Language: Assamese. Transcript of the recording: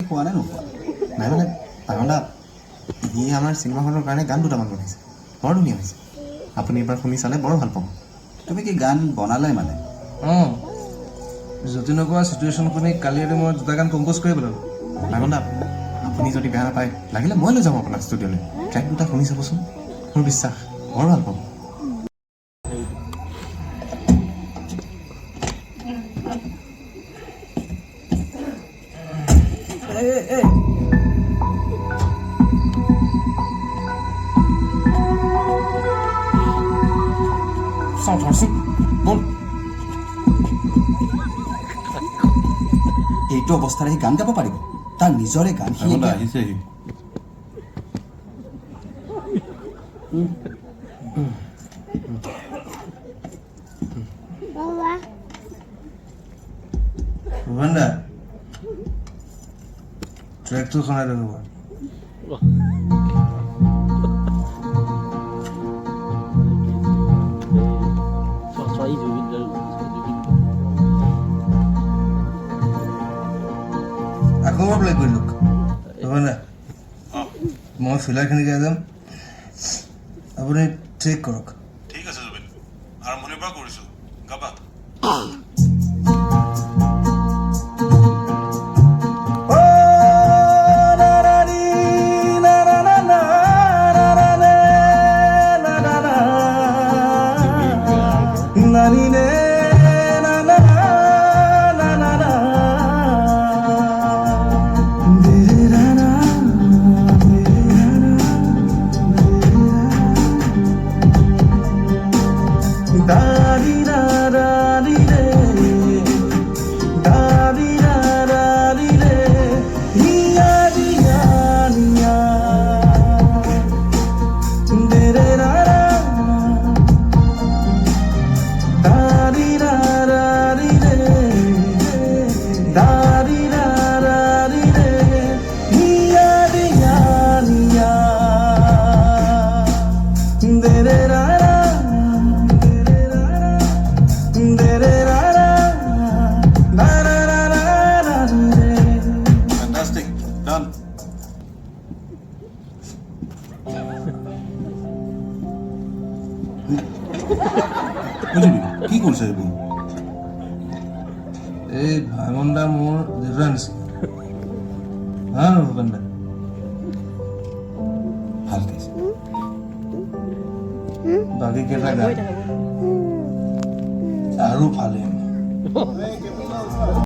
কোৱা নাই নোকোৱা নাই মানে পাগলা সি আমাৰ চিনেমাখনৰ কাৰণে গান দুটামান বনাইছে বৰ ধুনীয়া হৈছে আপুনি এবাৰ শুনি চালে বৰ ভাল পাব তুমি কি গান বনালাই মানে অঁ যতীনক চিটুৱেশ্যন শুনি কালি ৰাতি মই দুটা গান কম্প'জ কৰি পেলালোঁ পাগলা আপুনি যদি বেয়া নাপায় লাগিলে মই লৈ যাম আপোনাক ষ্টুডিঅ'লৈ ট্ৰেক দুটা শুনি চাবচোন মোৰ বিশ্বাস বৰ ভাল পাব বল এইটো অৱস্থাৰে সি গান গাব পাৰিব তাৰ নিজৰে গান সি আহিছে ভূপেন দা ট্ৰেকটো শুনাই দিব আকৌ এবাৰ প্লে কৰি লওক ভূপেন দা মই ফিলাৰখিনি গাই যাম আপুনি ট্ৰেক কৰক ঠিক আছে জুবিন আৰম্ভণিৰ পৰা কৰিছোঁ গাবা Fantastic. Done. কি কৰিছে এইবোৰ এই ভাইমন দা মোৰ দেউতা নিচিনা হা ভূপেন দা ভাল গাইছে বাকী কেইটা গান আৰু ভালে